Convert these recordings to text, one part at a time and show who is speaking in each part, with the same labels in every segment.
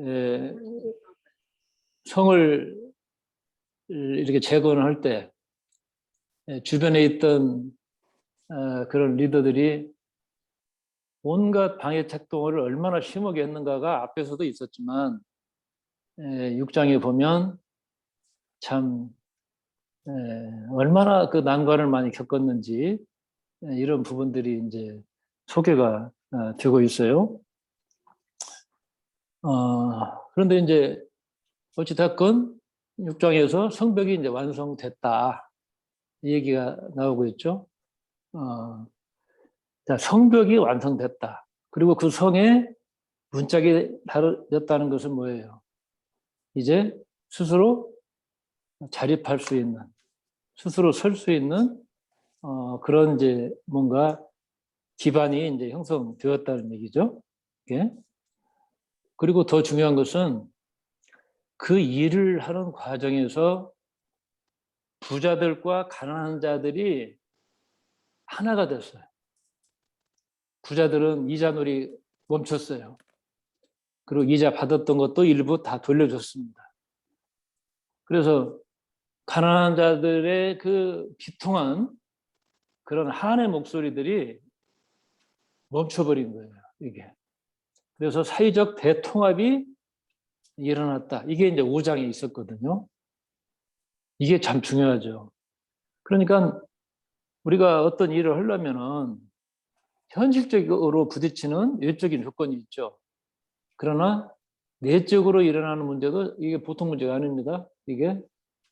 Speaker 1: 에, 성을 이렇게 재건할 때 주변에 있던 그런 리더들이 온갖 방해 작동을 얼마나 심하게 했는가가 앞에서도 있었지만 6장에 보면 참 얼마나 그 난관을 많이 겪었는지 이런 부분들이 이제 소개가 되고 있어요. 그런데 이제 어찌됐건 6장에서 성벽이 이제 완성됐다 이 얘기가 나오고 있죠. 자, 성벽이 완성됐다. 그리고 그 성에 문짝이 달아졌다는 것은 뭐예요? 이제 스스로 자립할 수 있는, 스스로 설 수 있는 그런 이제 뭔가 기반이 이제 형성되었다는 얘기죠. 예? 그리고 더 중요한 것은 그 일을 하는 과정에서 부자들과 가난한 자들이 하나가 됐어요. 부자들은 이자놀이 멈췄어요. 그리고 이자 받았던 것도 일부 다 돌려줬습니다. 그래서 가난한 자들의 그 비통한 그런 한의 목소리들이 멈춰버린 거예요, 이게. 그래서 사회적 대통합이 일어났다. 이게 이제 5장에 있었거든요. 이게 참 중요하죠. 그러니까 우리가 어떤 일을 하려면은 현실적으로 부딪히는 외적인 조건이 있죠. 그러나 내적으로 일어나는 문제도 이게 보통 문제가 아닙니다. 이게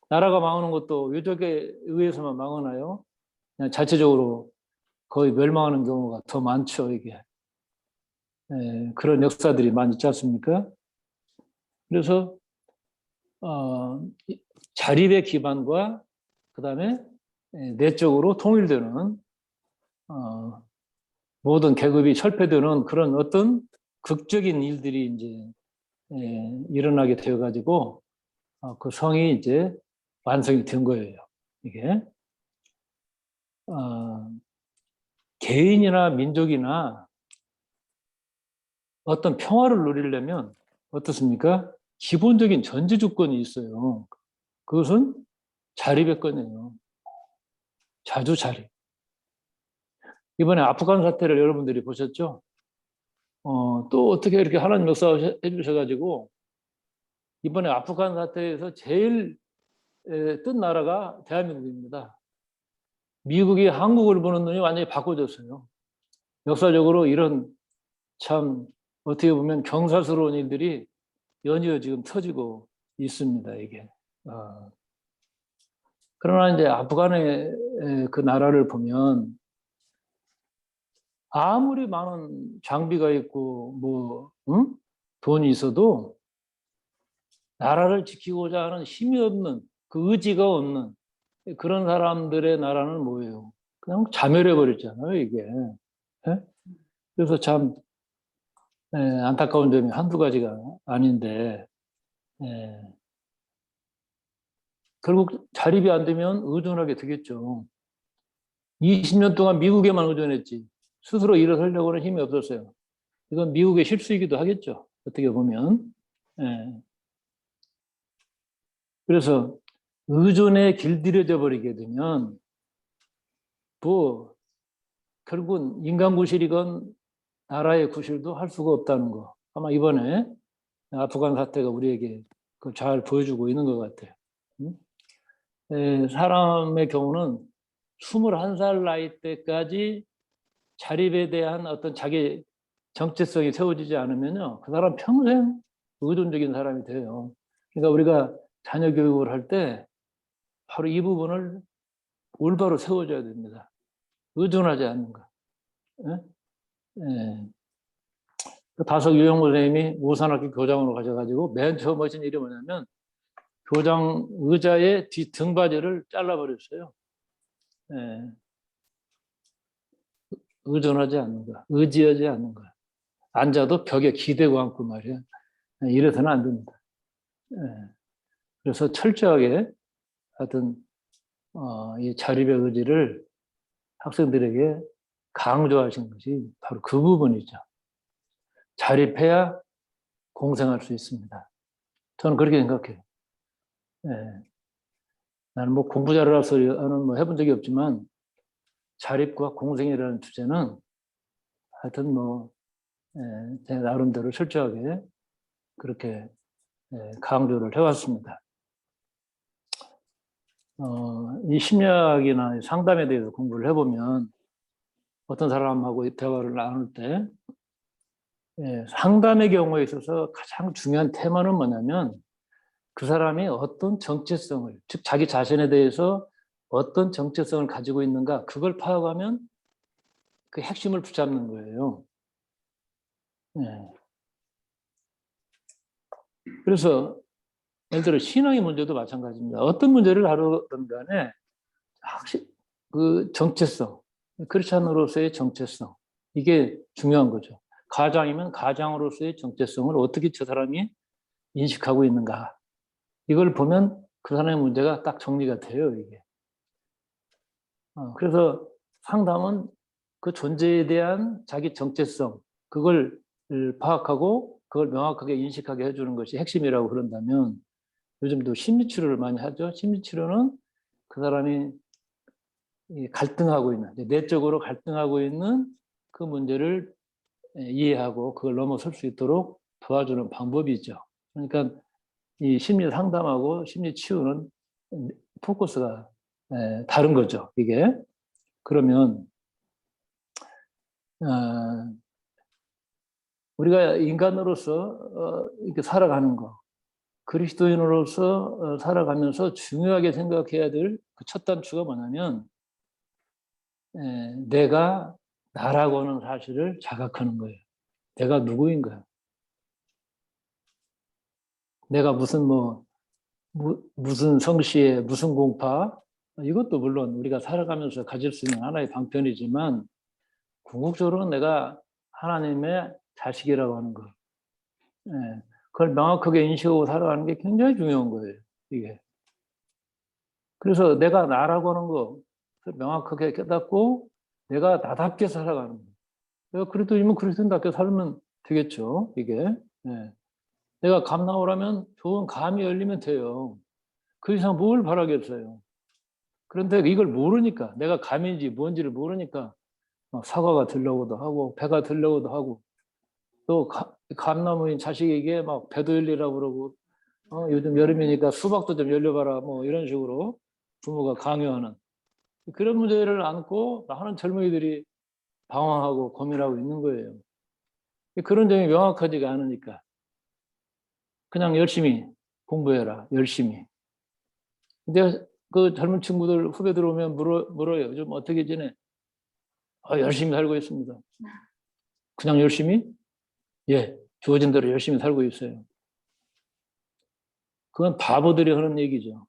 Speaker 1: 나라가 망하는 것도 외적에 의해서만 망하나요? 그냥 자체적으로 거의 멸망하는 경우가 더 많죠, 이게. 그런 역사들이 많이 있지 않습니까? 그래서 자립의 기반과 그다음에 내적으로 통일되는 모든 계급이 철폐되는 그런 어떤 극적인 일들이 이제 일어나게 되어가지고 그 성이 이제 완성이 된 거예요. 이게 개인이나 민족이나 어떤 평화를 누리려면 어떻습니까? 기본적인 전제 조건이 있어요. 그것은 자립의 건이에요. 자주 자립. 이번에 아프간 사태를 여러분들이 보셨죠? 또 어떻게 이렇게 하나님 역사 해주셔가지고 이번에 아프간 사태에서 제일 뜬 나라가 대한민국입니다. 미국이 한국을 보는 눈이 완전히 바꿔졌어요. 역사적으로 이런 참 어떻게 보면 경사스러운 일들이 연이어 지금 터지고 있습니다. 이게. 그러나 이제 아프간의 그 나라를 보면 아무리 많은 장비가 있고 뭐 돈이 있어도 나라를 지키고자 하는 힘이 없는 그 의지가 없는 그런 사람들의 나라는 뭐예요? 그냥 자멸해 버렸잖아요, 이게. 예? 그래서 참 안타까운 점이 한두 가지가 아닌데 결국 자립이 안 되면 의존하게 되겠죠. 20년 동안 미국에만 의존했지 스스로 일어서려고 하는 힘이 없었어요. 이건 미국의 실수이기도 하겠죠. 어떻게 보면. 그래서 의존에 길들여져 버리게 되면 뭐 결국은 인간 구실이건 나라의 구실도 할 수가 없다는 거. 아마 이번에 아프간 사태가 우리에게 그걸 잘 보여주고 있는 것 같아요. 사람의 경우는 21살 나이 때까지 자립에 대한 어떤 자기 정체성이 세워지지 않으면요, 그 사람 평생 의존적인 사람이 돼요. 그러니까 우리가 자녀 교육을 할 때 바로 이 부분을 올바로 세워줘야 됩니다. 의존하지 않는 거. 예? 예. 그 다석 유영모 선생님이 우산학교 교장으로 가셔가지고 맨 처음 하신 일이 뭐냐면 교장 의자의 뒤 등받이를 잘라버렸어요. 예. 의존하지 않는 거, 의지하지 않는 거. 앉아도 벽에 기대고 앉고 말이야. 이래서는 안 됩니다. 예. 그래서 철저하게 하여튼 이 자립의 의지를 학생들에게 강조하신 것이 바로 그 부분이죠. 자립해야 공생할 수 있습니다. 저는 그렇게 생각해요. 예. 나는 뭐 공부 잘하라서는 뭐 해본 적이 없지만 자립과 공생이라는 주제는 하여튼 뭐 제 나름대로 철저하게 그렇게 강조를 해왔습니다. 이 심리학이나 상담에 대해서 공부를 해보면 어떤 사람하고 대화를 나눌 때 상담의 경우에 있어서 가장 중요한 테마는 뭐냐면 그 사람이 어떤 정체성을, 즉 자기 자신에 대해서 어떤 정체성을 가지고 있는가 그걸 파악하면 그 핵심을 붙잡는 거예요. 그래서 예를 들어 신앙의 문제도 마찬가지입니다. 어떤 문제를 다루든 간에 확실히 그 정체성, 크리스찬으로서의 정체성 이게 중요한 거죠. 가장이면 가장으로서의 정체성을 어떻게 저 사람이 인식하고 있는가 이걸 보면 그 사람의 문제가 딱 정리가 돼요. 이게. 그래서 상담은 그 존재에 대한 자기 정체성 그걸 파악하고 그걸 명확하게 인식하게 해주는 것이 핵심이라고 그런다면 요즘도 심리치료를 많이 하죠. 심리치료는 그 사람이 갈등하고 있는, 내적으로 갈등하고 있는 그 문제를 이해하고 그걸 넘어설 수 있도록 도와주는 방법이죠. 그러니까 이 심리 상담하고 심리 치유는 포커스가 다른 거죠. 이게. 그러면 우리가 인간으로서 이렇게 살아가는 거, 그리스도인으로서 살아가면서 중요하게 생각해야 될 그 첫 단추가 뭐냐면 내가 나라고 하는 사실을 자각하는 거예요. 내가 누구인가? 내가 무슨 무슨 성씨에 무슨 공파? 이것도 물론 우리가 살아가면서 가질 수 있는 하나의 방편이지만 궁극적으로는 내가 하나님의 자식이라고 하는 거. 그걸 명확하게 인식하고 살아가는 게 굉장히 중요한 거예요. 이게. 그래서 내가 나라고 하는 거 명확하게 깨닫고 내가 나답게 살아가는 거예요. 내가 그리스도이면 그리스도인답게 살면 되겠죠. 이게. 내가 감 나오라면 좋은 감이 열리면 돼요. 그 이상 뭘 바라겠어요. 그런데 이걸 모르니까 내가 감인지 뭔지를 모르니까 막 사과가 들려고도 하고 배가 들려고도 하고 또 감나무인 자식에게 막 배도 열리라고 그러고 요즘 여름이니까 수박도 좀 열려봐라 뭐 이런 식으로 부모가 강요하는 그런 문제를 안고 많은 젊은이들이 방황하고 고민하고 있는 거예요. 그런 점이 명확하지가 않으니까 그냥 열심히 공부해라 열심히. 근데 그 젊은 친구들 후배들 오면 물어요. 요즘 어떻게 지내? 열심히 살고 있습니다. 그냥 열심히? 예, 주어진 대로 열심히 살고 있어요. 그건 바보들이 하는 얘기죠.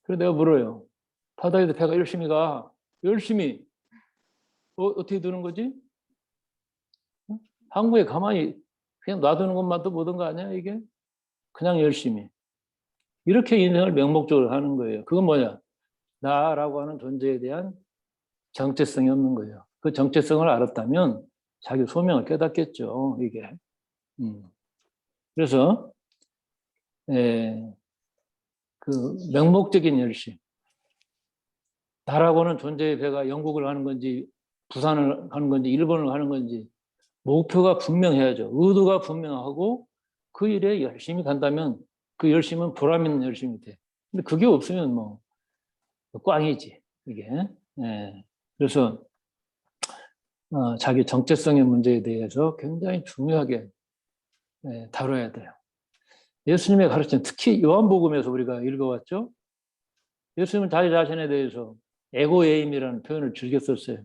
Speaker 1: 그래서 내가 물어요. 바다에도 배가 열심히 가. 열심히. 어떻게 되는 거지? 항구에 가만히 그냥 놔두는 것만도 모든 거 아니야, 이게? 그냥 열심히. 이렇게 인생을 맹목적으로 하는 거예요. 그건 뭐냐? 나라고 하는 존재에 대한 정체성이 없는 거예요. 그 정체성을 알았다면 자기 소명을 깨닫겠죠, 이게. 그래서, 그 맹목적인 열심. 나라고 하는 존재의 배가 영국을 가는 건지, 부산을 가는 건지, 일본을 가는 건지, 목표가 분명해야죠. 의도가 분명하고 그 일에 열심히 간다면 그 열심은 보람 있는 열심이 돼. 근데 그게 없으면 뭐 꽝이지 이게. 그래서 자기 정체성의 문제에 대해서 굉장히 중요하게 다뤄야 돼요. 예수님의 가르침, 특히 요한복음에서 우리가 읽어왔죠. 예수님은 자기 자신에 대해서 에고에임이라는 표현을 즐겨 썼어요.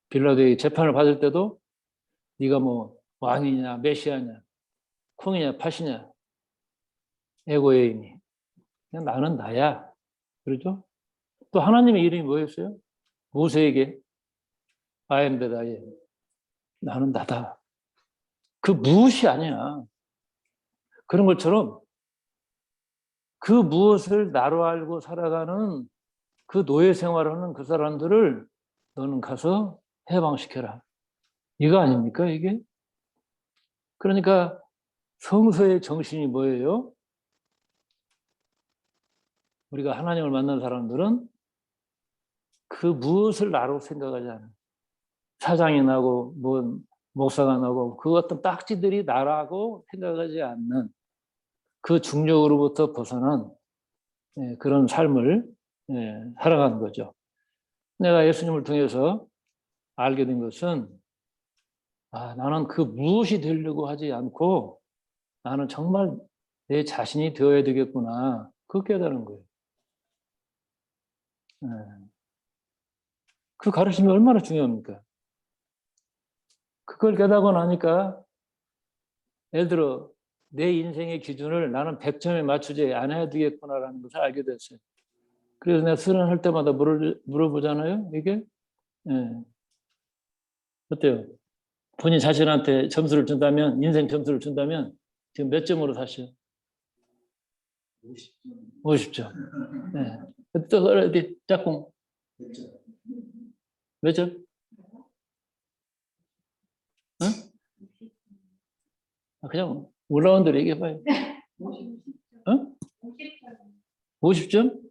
Speaker 1: 빌라도의 재판을 받을 때도 네가 뭐 왕이냐 메시아냐 콩이냐 팥이냐 에고에임이 그냥 나는 나야. 그렇죠? 또 하나님의 이름이 뭐였어요? 모세에게 I am that I am. 나는 나다. 그 무엇이 아니야. 그런 것처럼 그 무엇을 나로 알고 살아가는 그 노예 생활하는 그 사람들을 너는 가서 해방시켜라. 이거 아닙니까, 이게? 그러니까 성서의 정신이 뭐예요? 우리가 하나님을 만난 사람들은 그 무엇을 나로 생각하지 않아요. 사장이 나고 뭐 목사가 나고 그 어떤 딱지들이 나라고 생각하지 않는 그 중력으로부터 벗어난 그런 삶을 살아가는 거죠. 내가 예수님을 통해서 알게 된 것은 나는 그 무엇이 되려고 하지 않고 나는 정말 내 자신이 되어야 되겠구나. 그 깨달은 거예요. 그 가르침이 얼마나 중요합니까? 그걸 깨닫고 나니까 예를 들어 내 인생의 기준을 나는 100점에 맞추지 않아야 되겠구나라는 것을 알게 됐어요. 그래서 내가 수련할 때마다 물어보잖아요. 이게 어때요? 본인 자신한테 점수를 준다면, 인생 점수를 준다면 지금 몇 점으로 사셔? 50점. 50점. 네. 또 어디 짝꿍? 몇 점? 응? 그냥 올라운드로 얘기해봐요. 응? 50점?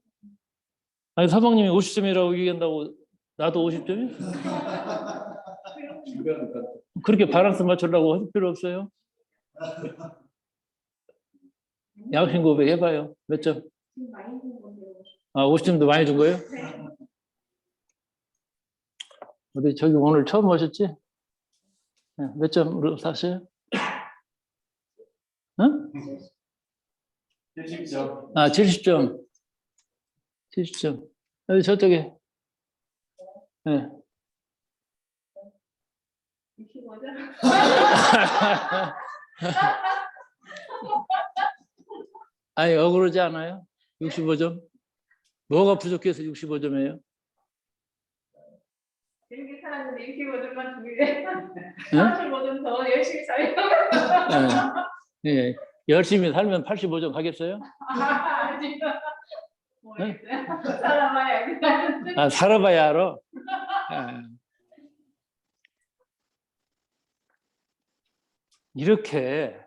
Speaker 1: 아니 사방님이 50점이라고 얘기한다고 나도 50점이? 그렇게 밸런스 맞추려고 할 필요 없어요. 양심 고백 해봐요. 몇 점? 50점도 많이 준 거예요? 어디 저기 오늘 처음 오셨지? 몇 점으로 샀어요? 응? 70점. 70점. 70점. 여기 저쪽에. 네. 65점. 아니, 억울하지 않아요? 65점? 뭐가 부족해서 65점이에요?
Speaker 2: 재밌게 살았는데 65점만 주길래 35점 더 열심히 살려고.
Speaker 1: 네. 열심히 살면 85점 가겠어요?
Speaker 2: 아직 모르겠어요. 살아봐야
Speaker 1: 살아봐야 알아. 이렇게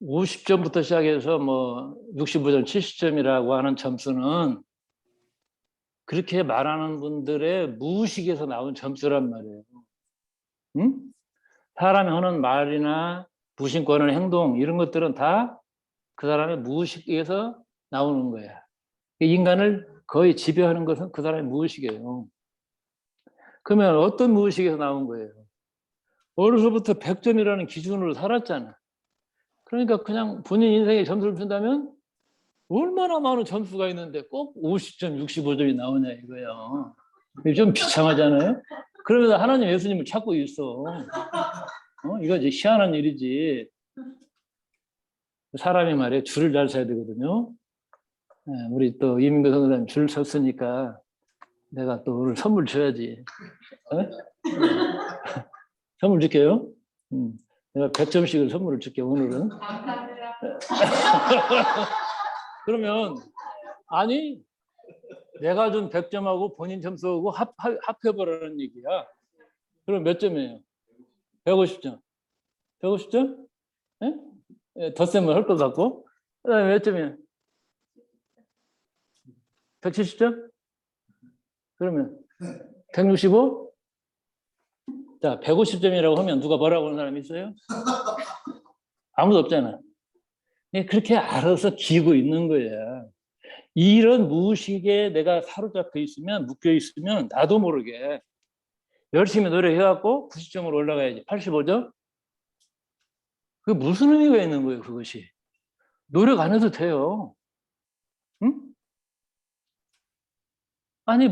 Speaker 1: 50점부터 시작해서 뭐 65점, 70점이라고 하는 점수는 그렇게 말하는 분들의 무의식에서 나온 점수란 말이에요. 응? 사람이 하는 말이나 부신권의 행동 이런 것들은 다 그 사람의 무의식에서 나오는 거야. 인간을 거의 지배하는 것은 그 사람의 무의식이에요. 그러면 어떤 무의식에서 나온 거예요? 어려서부터 100점이라는 기준으로 살았잖아. 그러니까 그냥 본인 인생에 점수를 준다면 얼마나 많은 점수가 있는데 꼭 50점, 65점이 나오냐 이거예요. 좀 비참하잖아요. 그러면서 하나님 예수님을 찾고 있어. 이거 이제 희한한 일이지. 사람이 말이에요. 줄을 잘 서야 되거든요. 우리 또 이민구 선생님 줄 섰으니까 내가 또 오늘 선물 줘야지. 선물 줄게요. 내가 100점씩을 선물을 줄게 오늘은.
Speaker 2: 감사합니다.
Speaker 1: 그러면 아니 내가 준 100점하고 본인 점수하고 합해보라는 얘기야. 그럼 몇 점이에요? 150점. 150점? 예? 덧셈을 할 것 같고. 그 다음에 몇 점이에요? 170점? 그러면 165? 자, 150점이라고 하면 누가 뭐라고 하는 사람 있어요? 아무도 없잖아. 그렇게 알아서 기고 있는 거야. 이런 무의식에 내가 사로잡혀 있으면, 묶여 있으면 나도 모르게 열심히 노력해갖고 90점으로 올라가야지. 85점? 그게 무슨 의미가 있는 거예요, 그것이? 노력 안 해도 돼요. 응? 아니,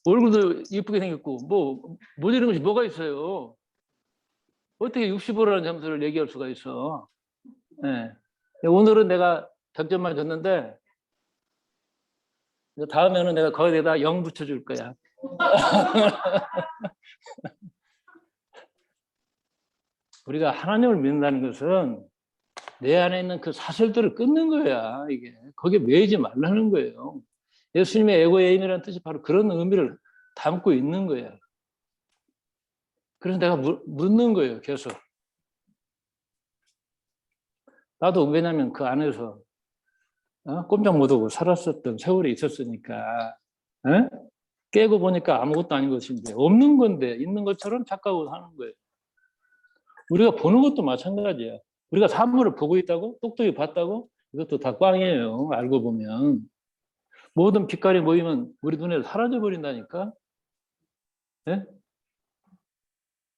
Speaker 1: 얼굴도 예쁘게 생겼고, 못 이런 것이 뭐가 있어요? 어떻게 65라는 점수를 얘기할 수가 있어? 네. 오늘은 내가 100점만 줬는데, 다음에는 내가 거기에다 0 붙여줄 거야. 우리가 하나님을 믿는다는 것은 내 안에 있는 그 사슬들을 끊는 거야, 이게. 거기에 매이지 말라는 거예요. 예수님의 에고에임이라는 뜻이 바로 그런 의미를 담고 있는 거야. 그래서 내가 묻는 거예요, 계속. 나도 왜냐면 그 안에서 꼼짝 못하고 살았었던 세월이 있었으니까 깨고 보니까 아무것도 아닌 것인데 없는 건데 있는 것처럼 착각하고 사는 거예요. 우리가 보는 것도 마찬가지야. 우리가 사물을 보고 있다고 똑똑히 봤다고 이것도 다 꽝이에요. 알고 보면 모든 빛깔이 모이면 우리 눈에 사라져 버린다니까. 예?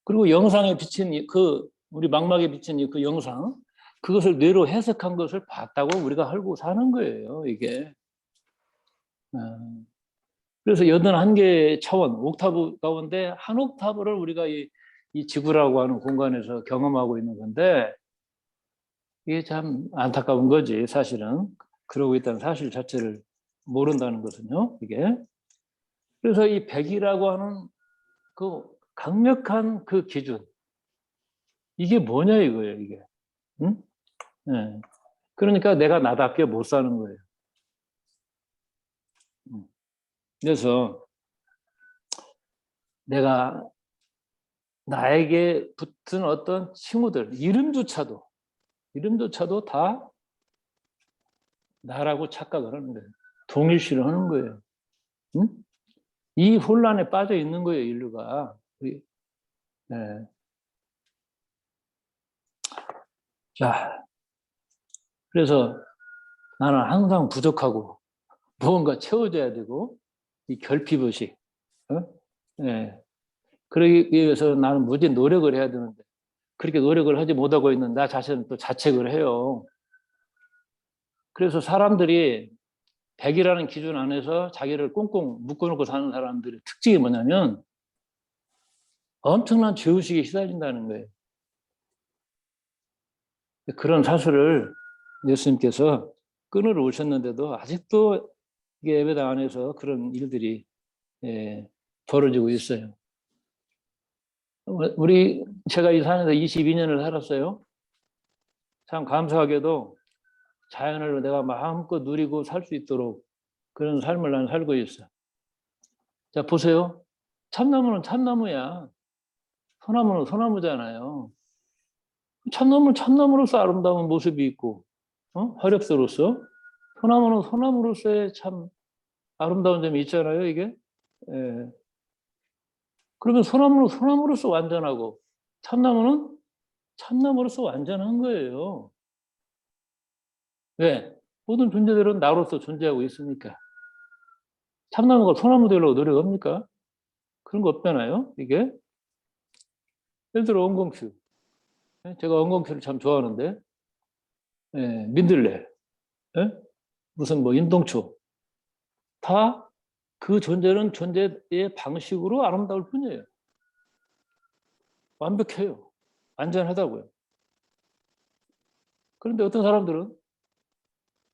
Speaker 1: 그리고 영상에 비친 그 우리 망막에 비친 그 영상 그것을 뇌로 해석한 것을 봤다고 우리가 알고 사는 거예요. 이게. 그래서 81개의 차원, 옥타브 가운데 한 옥타브를 우리가 이 지구라고 하는 공간에서 경험하고 있는 건데 이게 참 안타까운 거지, 사실은. 그러고 있다는 사실 자체를 모른다는 것은요, 이게. 그래서 이 100이라고 하는 그 강력한 그 기준, 이게 뭐냐 이거예요, 이게. 응? 네. 그러니까 내가 나답게 못 사는 거예요. 그래서 내가 나에게 붙은 어떤 친구들, 이름조차도 다 나라고 착각을 하는 거예요. 동일시를 하는 거예요. 응? 이 혼란에 빠져 있는 거예요, 인류가. 네. 자, 그래서 나는 항상 부족하고 무언가 채워줘야 되고 이 결핍의식. 네. 그러기 위해서 나는 무지 노력을 해야 되는데 그렇게 노력을 하지 못하고 있는 나 자신은 또 자책을 해요. 그래서 사람들이 100이라는 기준 안에서 자기를 꽁꽁 묶어놓고 사는 사람들의 특징이 뭐냐면 엄청난 죄의식에 시달린다는 거예요. 그런 사실을 예수님께서 끊으러 오셨는데도 아직도 이게 예배당 안에서 그런 일들이 벌어지고 있어요. 제가 이 산에서 22년을 살았어요. 참 감사하게도 자연을 내가 마음껏 누리고 살 수 있도록 그런 삶을 난 살고 있어. 자, 보세요. 참나무는 참나무야. 소나무는 소나무잖아요. 참나무는 참나무로서 아름다운 모습이 있고, 화력서로서. 소나무는 소나무로서의 참 아름다운 점이 있잖아요, 이게. 예. 그러면 소나무는 소나무로서 완전하고, 참나무는 참나무로서 완전한 거예요. 왜? 모든 존재들은 나로서 존재하고 있으니까. 참나무가 소나무 되려고 노력합니까? 그런 거 없잖아요, 이게. 예를 들어, 엉겅퀴. 제가 엉겅퀴를 참 좋아하는데, 민들레, 예? 무슨 뭐 인동초. 다 그 존재는 존재의 방식으로 아름다울 뿐이에요. 완벽해요. 완전하다고요. 그런데 어떤 사람들은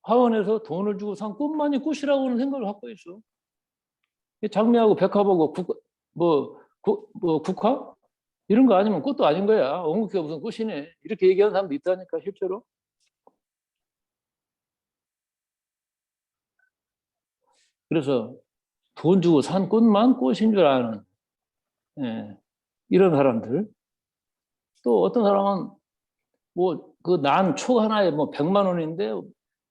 Speaker 1: 화원에서 돈을 주고 산 꽃만이 꽃이라고는 생각을 갖고 있어. 장미하고 백합하고 국화? 이런 거 아니면 꽃도 아닌 거야. 엉겅퀴가 무슨 꽃이네. 이렇게 얘기하는 사람도 있다니까, 실제로. 그래서 돈 주고 산 꽃만 꽃인 줄 아는, 이런 사람들. 또 어떤 사람은 뭐 그 난 초 하나에 뭐 100만 원인데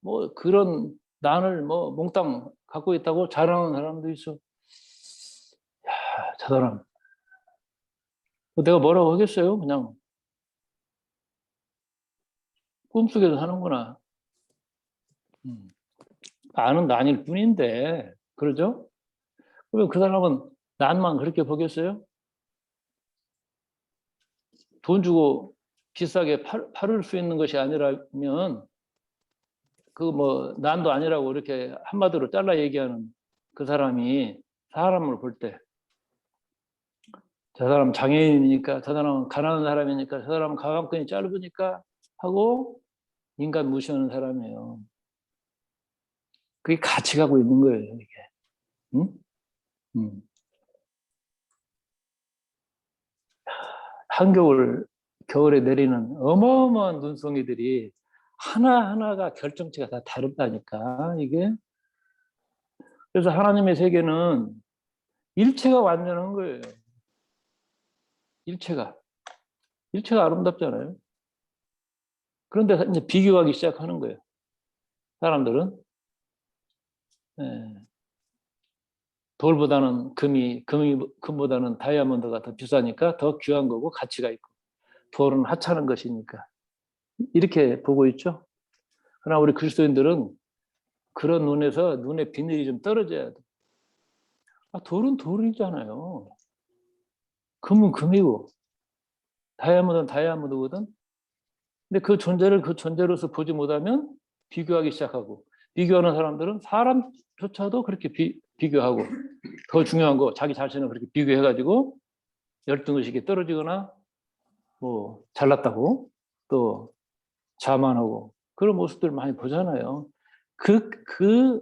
Speaker 1: 뭐 그런 난을 뭐 몽땅 갖고 있다고 자랑하는 사람도 있어. 야, 저 사람. 내가 뭐라고 하겠어요? 그냥 꿈속에서 사는구나. 나는 난일 뿐인데. 그러죠? 그러면 그 사람은 난만 그렇게 보겠어요? 돈 주고 비싸게 팔을 수 있는 것이 아니라면 그 뭐 난도 아니라고 이렇게 한마디로 잘라 얘기하는 그 사람이 사람을 볼 때 저 사람 장애인이니까 저 사람은 가난한 사람이니까 저 사람은 가방끈이 짧으니까 하고 인간 무시하는 사람이에요. 그게 같이 가고 있는 거예요, 이게. 응? 응. 한겨울 겨울에 내리는 어마어마한 눈송이들이 하나하나가 결정체가 다 다르다니까, 이게. 그래서 하나님의 세계는 일체가 완전한 거예요. 일체가. 일체가 아름답잖아요. 그런데 이제 비교하기 시작하는 거예요. 사람들은. 예. 돌보다는 금보다는 다이아몬드가 더 비싸니까 더 귀한 거고 가치가 있고, 돌은 하찮은 것이니까. 이렇게 보고 있죠. 그러나 우리 그리스도인들은 그런 눈에서 눈의 비늘이 좀 떨어져야 돼. 돌은 돌이잖아요. 금은 금이고, 다이아몬드는 다이아몬드거든. 근데 그 존재를 그 존재로서 보지 못하면 비교하기 시작하고, 비교하는 사람들은 사람조차도 그렇게 비교하고, 더 중요한 거 자기 자신을 그렇게 비교해가지고 열등의식이 떨어지거나 뭐 잘났다고 또 자만하고 그런 모습들을 많이 보잖아요. 그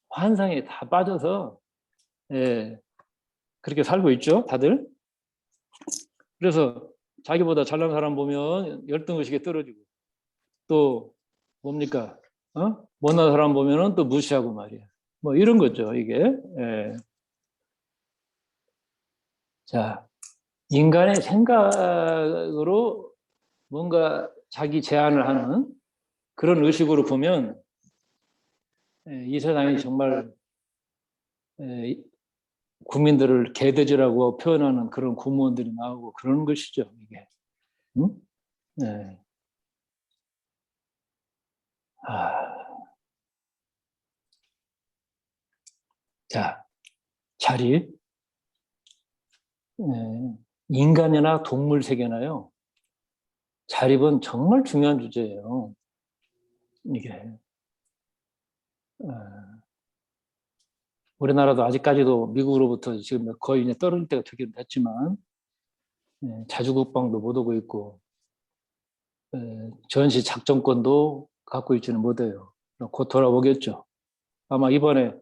Speaker 1: 환상에 다 빠져서 예, 그렇게 살고 있죠, 다들. 그래서 자기보다 잘난 사람 보면 열등의식에 떨어지고, 또 뭡니까? 못난 사람 보면은 또 무시하고 말이야. 뭐 이런 거죠, 이게. 예. 자, 인간의 생각으로 뭔가 자기 제안을 하는 그런 의식으로 보면 이 세상이 정말 국민들을 개돼지라고 표현하는 그런 공무원들이 나오고 그러는 것이죠, 이게. 응? 네. 자, 자리. 인간이나 동물 세계나요. 자립은 정말 중요한 주제예요. 이게. 우리나라도 아직까지도 미국으로부터 지금 거의 이제 떨어질 때가 되긴 됐지만, 자주국방도 못 오고 있고, 전시 작전권도 갖고 있지는 못해요. 곧 돌아오겠죠. 아마 이번에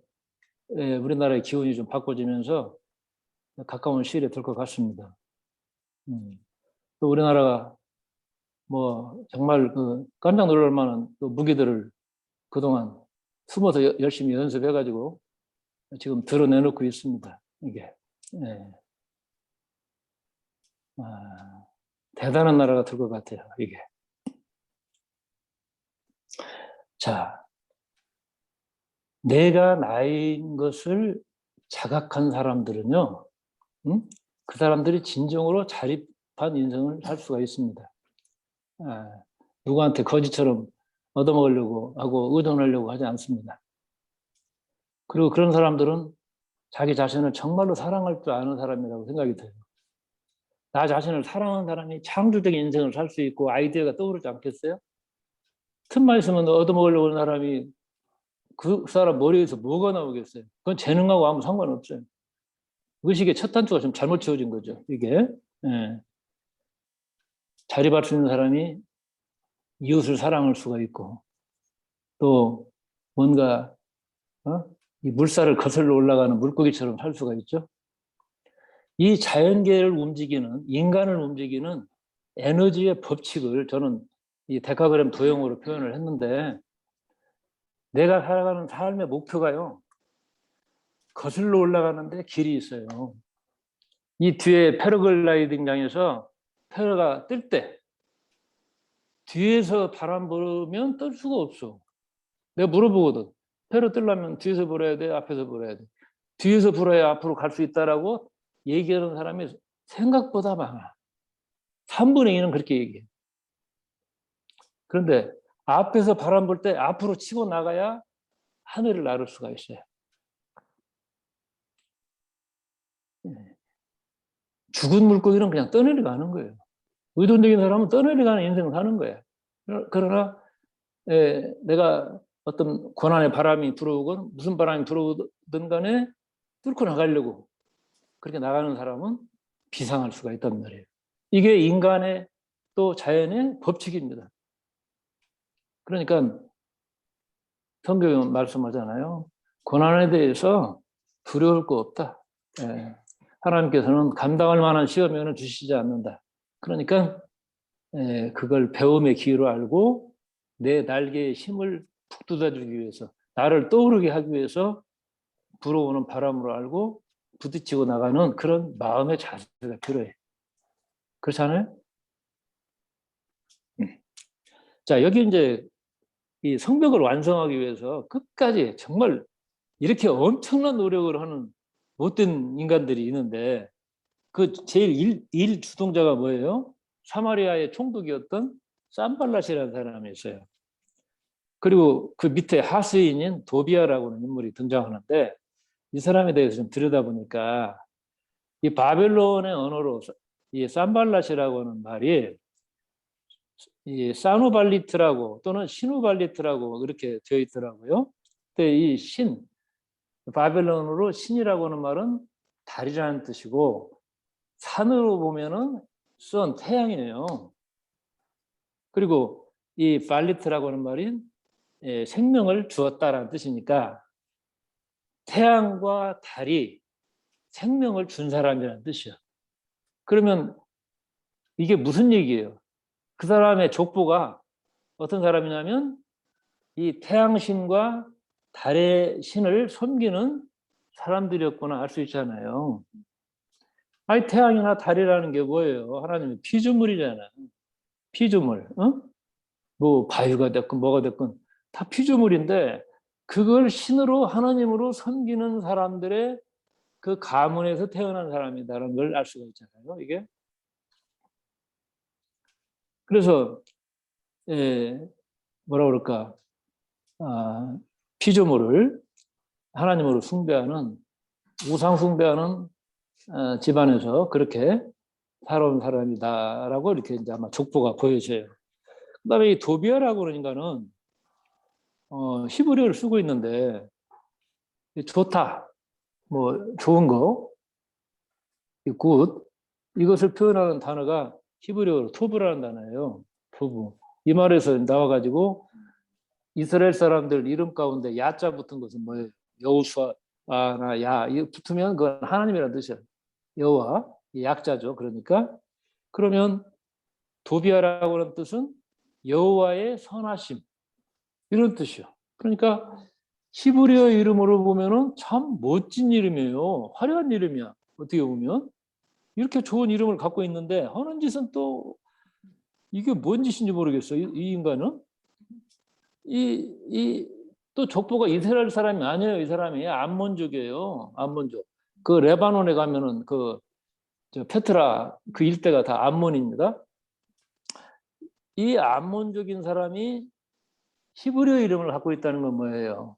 Speaker 1: 우리나라의 기운이 좀 바꿔지면서 가까운 시일에 될 것 같습니다. 또 우리나라가 뭐 정말 깜짝 놀랄 만한 무기들을 그동안 숨어서 열심히 연습해가지고 지금 드러내놓고 있습니다. 이게. 대단한 나라가 될 것 같아요. 이게. 자, 내가 나인 것을 자각한 사람들은요, 그 사람들이 진정으로 자립한 인생을 살 수가 있습니다. 누구한테 거지처럼 얻어먹으려고 하고 의존하려고 하지 않습니다. 그리고 그런 사람들은 자기 자신을 정말로 사랑할 줄 아는 사람이라고 생각이 돼요. 나 자신을 사랑하는 사람이 창조적인 인생을 살 수 있고 아이디어가 떠오르지 않겠어요? 틈만 있으면 얻어먹으려고 하는 사람이 그 사람 머리에서 뭐가 나오겠어요? 그건 재능하고 아무 상관없어요. 의식의 첫 단추가 좀 잘못 채워진 거죠, 이게. 예. 자립할 수 있는 사람이 이웃을 사랑할 수가 있고, 또 뭔가 이 물살을 거슬러 올라가는 물고기처럼 살 수가 있죠. 이 자연계를 움직이는, 인간을 움직이는 에너지의 법칙을 저는 이 데카그램 도형으로 표현을 했는데, 내가 살아가는 삶의 목표가요, 거슬러 올라가는데 길이 있어요. 이 뒤에 패러글라이딩장에서 패러가 뜰 때 뒤에서 바람 불으면 뜰 수가 없어. 내가 물어보거든. 패러 뜨려면 뒤에서 불어야 돼, 앞에서 불어야 돼. 뒤에서 불어야 앞으로 갈 수 있다라고 얘기하는 사람이 생각보다 많아. 3분의 2는 그렇게 얘기해. 그런데 앞에서 바람 불 때 앞으로 치고 나가야 하늘을 나를 수가 있어요. 죽은 물고기는 그냥 떠내려가는 거예요. 의존적인 사람은 떠내려가는 인생을 사는 거예요. 그러나 내가 어떤 고난의 바람이 들어오건 무슨 바람이 들어오든 간에 뚫고 나가려고 그렇게 나가는 사람은 비상할 수가 있단 말이에요. 이게 인간의 또 자연의 법칙입니다. 그러니까 성경은 말씀하잖아요. 고난에 대해서 두려울 거 없다. 하나님께서는 감당할 만한 시험에는 주시지 않는다. 그러니까 그걸 배움의 기회로 알고 내 날개에 힘을 푹 돋아주기 위해서, 나를 떠오르게 하기 위해서 불어오는 바람으로 알고 부딪히고 나가는 그런 마음의 자세가 필요해. 그렇지 않아요? 자, 여기 이제 이 성벽을 완성하기 위해서 끝까지 정말 이렇게 엄청난 노력을 하는 못된 인간들이 있는데 그 제일 일 주동자가 뭐예요? 사마리아의 총독이었던 산발랏이라는 사람이 있어요. 그리고 그 밑에 하수인인 도비아라고 하는 인물이 등장하는데 이 사람에 대해서 좀 들여다보니까 이 바벨론의 언어로 이 산발랏이라고 하는 말이 이 사누발리트라고 또는 시누발리트라고 그렇게 되어 있더라고요. 근데 이 바벨론어로 신이라고 하는 말은 달이라는 뜻이고 산으로 보면은 쏜 태양이에요. 그리고 이 발리트라고 하는 말이 생명을 주었다라는 뜻이니까 태양과 달이 생명을 준 사람이라는 뜻이야. 그러면 이게 무슨 얘기예요? 그 사람의 족보가 어떤 사람이냐면 이 태양신과 달의 신을 섬기는 사람들이었구나 알 수 있잖아요. 아니 태양이나 달이라는 게 뭐예요? 하나님의 피조물이잖아요. 피조물. 어? 뭐 바위가 됐건 뭐가 됐건 다 피조물인데 그걸 신으로 하나님으로 섬기는 사람들의 그 가문에서 태어난 사람이다라는 걸 알 수가 있잖아요. 이게. 그래서 뭐라 그럴까? 피조물을 하나님으로 숭배하는 우상 숭배하는 집안에서 그렇게 살아온 사람이다라고 이렇게 이제 아마 족보가 보여져요. 그다음에 이 도비아라고 하는 인간은 히브리어를 쓰고 있는데 좋다, 뭐 좋은 거, 굿 이것을 표현하는 단어가 히브리어로 토브라는 단어예요. 토브. 이 말에서 나와가지고 이스라엘 사람들 이름 가운데 야자 붙은 것은 뭐예요? 여호수아나 야 이거 붙으면 그건 하나님이라는 뜻이에요. 여호와 약자죠. 그러니까 그러면 도비아라고 하는 뜻은 여호와의 선하심 이런 뜻이요. 그러니까 히브리어 이름으로 보면은 참 멋진 이름이에요. 화려한 이름이야. 어떻게 보면 이렇게 좋은 이름을 갖고 있는데 하는 짓은 또 이게 뭔 짓인지 모르겠어요. 이 인간은 또 족보가 이스라엘 사람이 아니에요. 이 사람이 암몬족이에요. 암몬족. 그 레바논에 가면은 페트라 그 일대가 다 암몬입니다. 이 암몬족인 사람이 히브리어 이름을 갖고 있다는 건 뭐예요?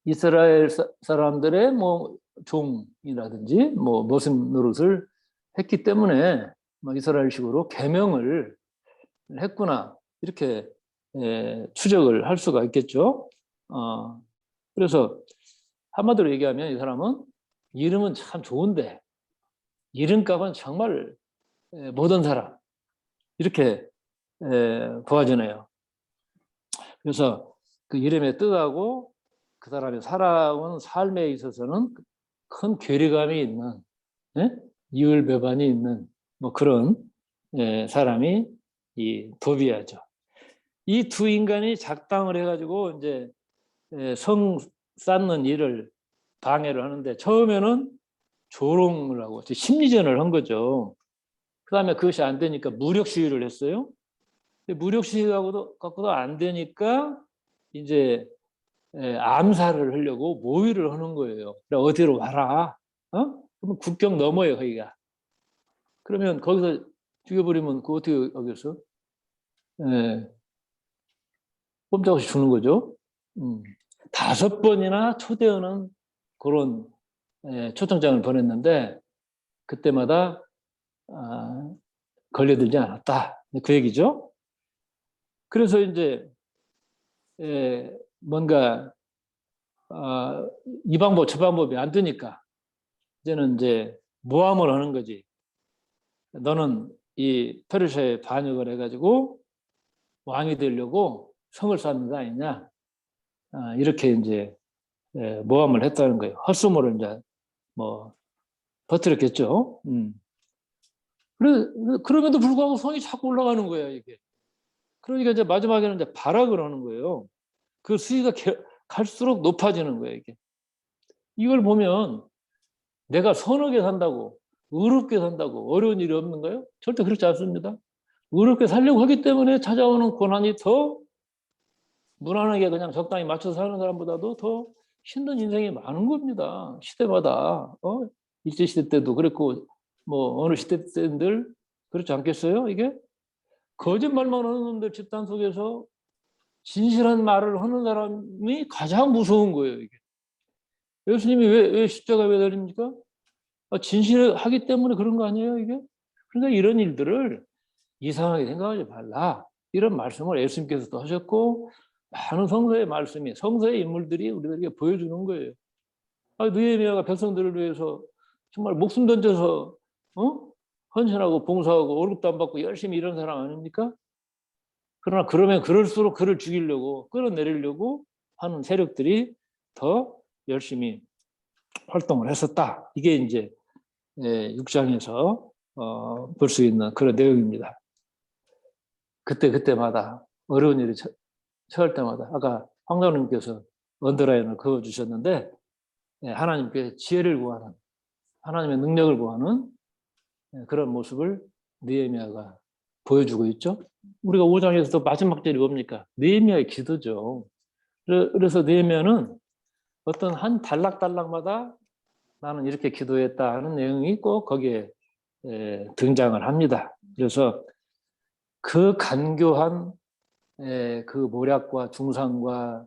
Speaker 1: 이스라엘 사람들의 뭐 종이라든지 뭐 모습 노릇을 했기 때문에 이스라엘식으로 계명을 했구나 이렇게 추적을 할 수가 있겠죠. 그래서 한마디로 얘기하면 이 사람은 이름은 참 좋은데 이름값은 정말 못한 사람 이렇게 보아지네요. 그래서 그 이름에 뜻하고 그 사람이 살아온 삶에 있어서는 큰 괴리감이 있는 이율배반이 있는 뭐 그런 사람이 이 도비아죠. 이 두 인간이 작당을 해가지고 이제 성 쌓는 일을 방해를 하는데 처음에는 조롱을 하고 심리전을 한 거죠. 그 다음에 그것이 안 되니까 무력 시위를 했어요. 무력 시위하고도 안 되니까 이제 암살을 하려고 모의를 하는 거예요. 어디로 와라. 그러면 국경 넘어요, 거기가. 그러면 거기서 죽여버리면 그 어떻게 하겠어? 꼼짝없이 죽는 거죠. 5번이나 초대하는 그런 초청장을 보냈는데 그때마다 걸려들지 않았다. 그 얘기죠. 그래서 이제 뭔가 이 방법 저 방법이 안 되니까 이제는 이제 모함을 하는 거지. 너는 이 페르시아에 반역을 해가지고 왕이 되려고 성을 쌓는 거 아니냐. 이렇게 이제 모함을 했다는 거예요. 헛소문을 이제 뭐 퍼뜨렸겠죠. 그럼에도 불구하고 성이 자꾸 올라가는 거야 이게. 그러니까 이제 마지막에는 이제 발악을 하는 거예요. 그 수위가 갈수록 높아지는 거예요 이게. 이걸 보면 내가 선하게 산다고, 의롭게 산다고 어려운 일이 없는가요? 절대 그렇지 않습니다. 어렵게 살려고 하기 때문에 찾아오는 고난이 더 무난하게 그냥 적당히 맞춰서 사는 사람보다도 더 힘든 인생이 많은 겁니다. 시대마다. 일제시대 때도 그랬고, 뭐, 어느 시대 때들 그렇지 않겠어요? 이게? 거짓말만 하는 놈들 집단 속에서 진실한 말을 하는 사람이 가장 무서운 거예요, 이게. 예수님이 왜 십자가 왜 달립니까? 진실하기 때문에 그런 거 아니에요, 이게? 그러니까 이런 일들을 이상하게 생각하지 말라. 이런 말씀을 예수님께서도 하셨고, 많은 성서의 말씀이, 성서의 인물들이 우리들에게 보여주는 거예요. 느헤미야가 백성들을 위해서 정말 목숨 던져서, 헌신하고 봉사하고 월급도 안 받고 열심히 일하는 사람 아닙니까? 그러나 그러면 그럴수록 그를 죽이려고, 끌어내리려고 하는 세력들이 더 열심히 활동을 했었다. 이게 이제 6장에서 볼 수 있는 그런 내용입니다. 그때마다 어려운 일이 처할 때마다 아까 황장님께서 언더라인을 그어주셨는데 하나님께 지혜를 구하는 하나님의 능력을 구하는 그런 모습을 느헤미야가 보여주고 있죠. 우리가 5장에서도 마지막 절이 뭡니까? 느헤미야의 기도죠. 그래서 느헤미야는 어떤 한 단락단락마다 나는 이렇게 기도했다 하는 내용이 꼭 거기에 등장을 합니다. 그래서 그 간교한 그 모략과 중상과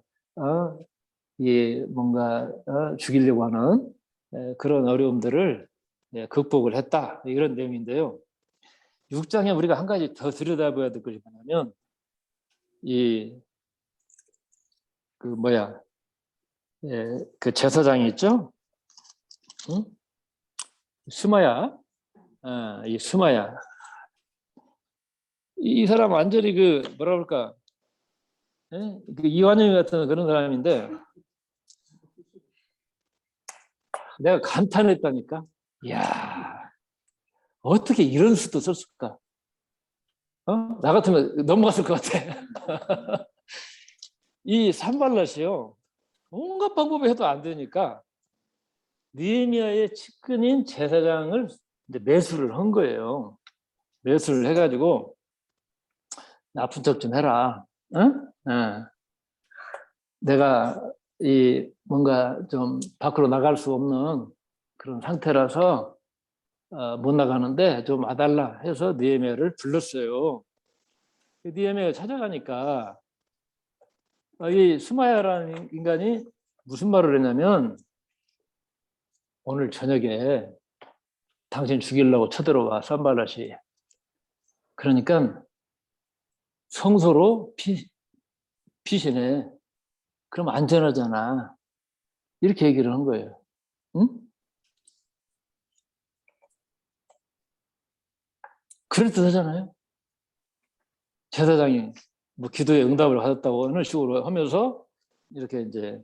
Speaker 1: 뭔가 죽이려고 하는 그런 어려움들을 극복을 했다 이런 내용인데요. 6장에 우리가 한 가지 더 들여다봐야 될 것이 뭐냐면 그 제사장이 있죠. 응? 스마야, 이 스마야. 이 사람 완전히 뭐라 그럴까? 그 이완영이 같은 그런 사람인데 내가 감탄했다니까. 이야, 어떻게 이런 수도 썼을까? 나 같으면 넘어갔을 것 같아. 이 산발랏이요. 온갖 방법을 해도 안 되니까 느헤미야의 측근인 제사장을 이제 매수를 한 거예요. 매수를 해가지고 아픈 척 좀 해라. 응? 내가 뭔가 좀 밖으로 나갈 수 없는 그런 상태라서 못 나가는데 좀 와달라 해서 느헤미야를 불렀어요. 느헤미야가 찾아가니까 이 스마야라는 인간이 무슨 말을 했냐면 오늘 저녁에 당신 죽이려고 쳐들어와 산발랏이. 그러니까 성소로 피신해. 그럼 안전하잖아. 이렇게 얘기를 한 거예요. 응? 그럴듯하잖아요. 제사장이 뭐 기도에 응답을 받았다고 하는 식으로 하면서 이렇게 이제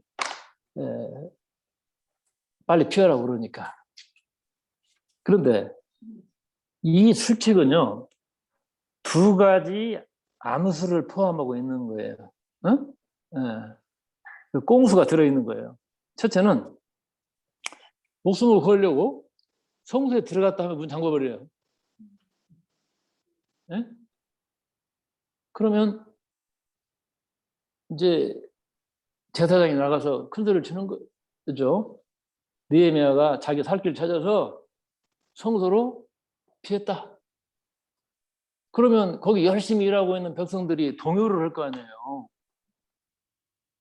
Speaker 1: 빨리 피하라고 그러니까. 그런데 이 술칙은요, 두 가지 암수를 포함하고 있는 거예요. 응? 그 꽁수가 들어있는 거예요. 첫째는 목숨을 걸려고 성소에 들어갔다 하면 문 잠궈버려요. 네? 그러면 이제 제사장이 나가서 큰 소리를 치는 거죠. 느헤미야가 자기 살 길 찾아서 성소로 피했다. 그러면 거기 열심히 일하고 있는 백성들이 동요를 할 거 아니에요.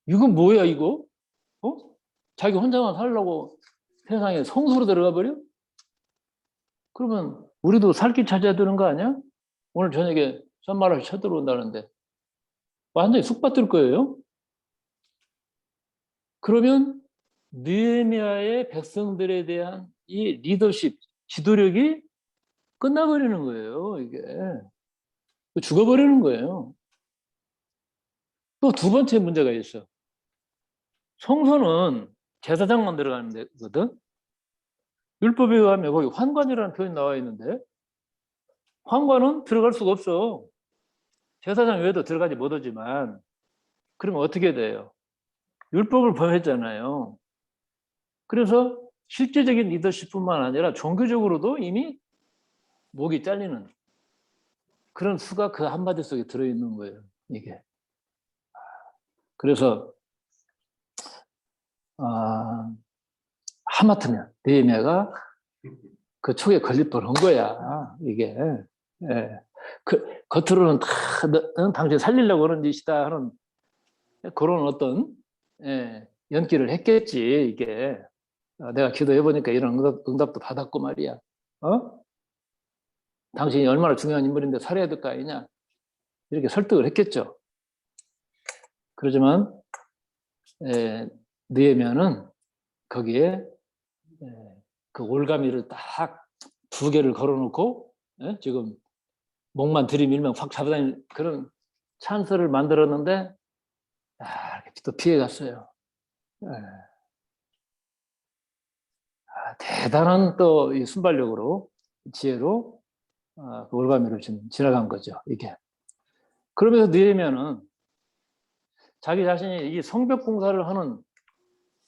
Speaker 1: 이건 뭐야 이거? 자기 혼자만 살려고 세상에 성소로 들어가 버려? 그러면 우리도 살 길 찾아야 되는 거 아니야? 오늘 저녁에 산마라시 쳐들어온다는데 완전히 쑥 받들 거예요. 그러면 느헤미야의 백성들에 대한 이 리더십, 지도력이 끝나버리는 거예요. 이게 죽어버리는 거예요. 또 두 번째 문제가 있어. 성소는 제사장만 들어가는 데거든. 율법에 의하면 거기 환관이라는 표현이 나와 있는데 환관은 들어갈 수가 없어. 제사장 외에도 들어가지 못하지만 그러면 어떻게 돼요? 율법을 범했잖아요. 그래서 실제적인 리더십뿐만 아니라 종교적으로도 이미 목이 잘리는 그런 수가 그 한마디 속에 들어있는 거예요. 이게. 그래서 하마터면 느헤미야가 그 촉에 걸릴 뻔한 거야. 이게. 예. 겉으로는 다 너는 당신 살리려고 하는 짓이다 하는 그런 어떤 연기를 했겠지. 이게. 내가 기도해 보니까 이런 응답도 받았고 말이야. 당신이 얼마나 중요한 인물인데 살해야 될 거 아니냐. 이렇게 설득을 했겠죠. 그러지만 느헤미야는 거기에 그 올가미를 딱 두 개를 걸어놓고 지금 목만 들이밀면 확 잡아다니는 그런 찬스를 만들었는데 또 피해갔어요. 대단한 또 이 순발력으로 지혜로 그 올가미를 지나간 거죠. 이게. 그러면서 느헤미야는 자기 자신이 이 성벽 공사를 하는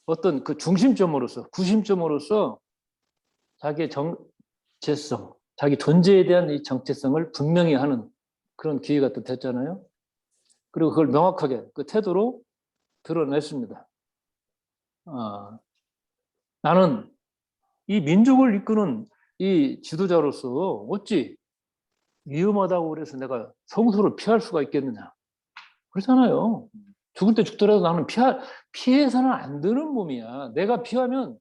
Speaker 1: 어떤 그 중심점으로서 구심점으로서 자기의 정체성, 자기 존재에 대한 이 정체성을 분명히 하는 그런 기회가 또 됐잖아요. 그리고 그걸 명확하게 그 태도로 드러냈습니다. 나는 이 민족을 이끄는 이 지도자로서 어찌 위험하다고 그래서 내가 성소를 피할 수가 있겠느냐. 그렇잖아요. 죽을 때 죽더라도 나는 피해서는 안 되는 몸이야. 내가 피하면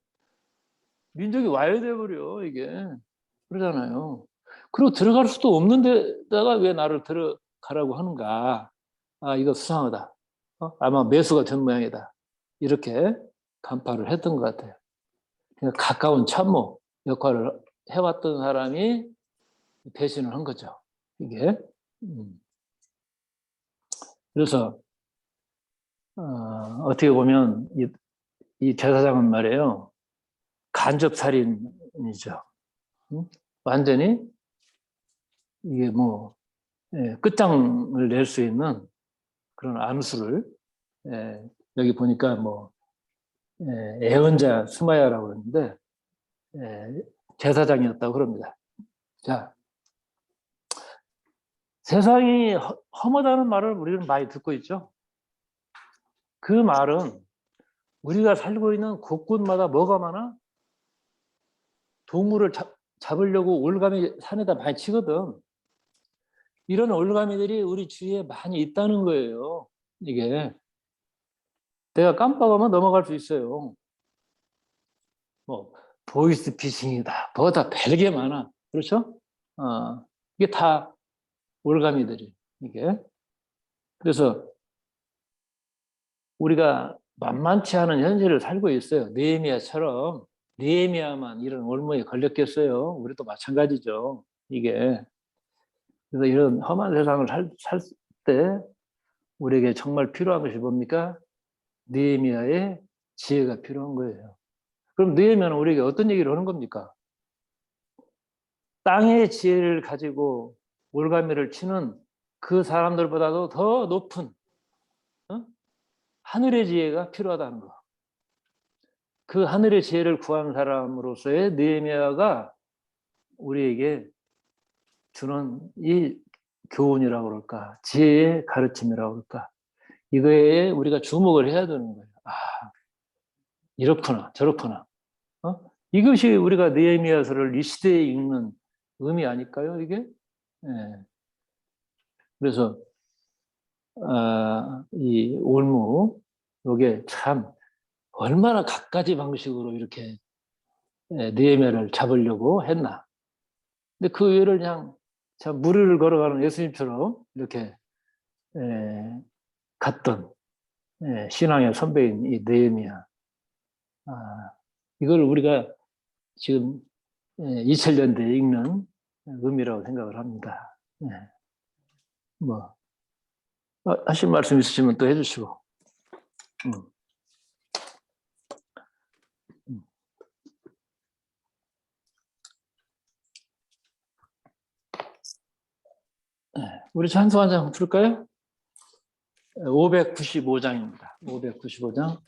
Speaker 1: 민족이 와해돼버려, 이게. 그러잖아요. 그리고 들어갈 수도 없는 데다가 왜 나를 들어가라고 하는가. 이거 수상하다. 아마 매수가 된 모양이다. 이렇게 간파를 했던 것 같아요. 그러니까 가까운 참모 역할을 해왔던 사람이 배신을 한 거죠. 이게. 그래서 어떻게 보면 이 제사장은 말이에요. 간접살인이죠. 완전히 이게 뭐 끝장을 낼 수 있는 그런 암수를 여기 보니까 뭐 애언자 스마야라고 그러는데 제사장이었다고 그럽니다. 자, 세상이 험하다는 말을 우리는 많이 듣고 있죠. 그 말은 우리가 살고 있는 곳곳마다 뭐가 많아? 동물을 잡으려고 올가미 산에다 많이 치거든. 이런 올가미들이 우리 주위에 많이 있다는 거예요. 이게. 내가 깜빡하면 넘어갈 수 있어요. 뭐 보이스 피싱이다. 뭐다 별게 많아. 그렇죠? 이게 다 올가미들이 이게. 그래서 우리가 만만치 않은 현실을 살고 있어요. 느헤미야처럼. 느헤미야만 이런 올무에 걸렸겠어요. 우리도 마찬가지죠. 이게. 그래서 이런 험한 세상을 살 때 우리에게 정말 필요한 것이 뭡니까? 느헤미야의 지혜가 필요한 거예요. 그럼 느헤미야는 우리에게 어떤 얘기를 하는 겁니까? 땅의 지혜를 가지고 올가미를 치는 그 사람들보다도 더 높은 하늘의 지혜가 필요하다는 거. 그 하늘의 지혜를 구한 사람으로서의 느헤미야가 우리에게 주는 이 교훈이라고 그럴까, 지혜의 가르침이라고 그럴까, 이거에 우리가 주목을 해야 되는 거예요. 이렇구나, 저렇구나. 이것이 우리가 느헤미야서를 이 시대에 읽는 의미 아닐까요, 이게? 그래서 이 올무, 이게 참 얼마나 갖가지 방식으로 이렇게 느헤미야를 잡으려고 했나. 근데 그 외를 그냥 참 무리를 걸어가는 예수님처럼 이렇게 갔던 신앙의 선배인 이 느헤미야. 이걸 우리가 지금 2000년대에 읽는 의미라고 생각을 합니다. 뭐 하실 말씀 있으시면 또 해주시고. 우리 찬송 한 장 풀까요? 595장입니다. 595장.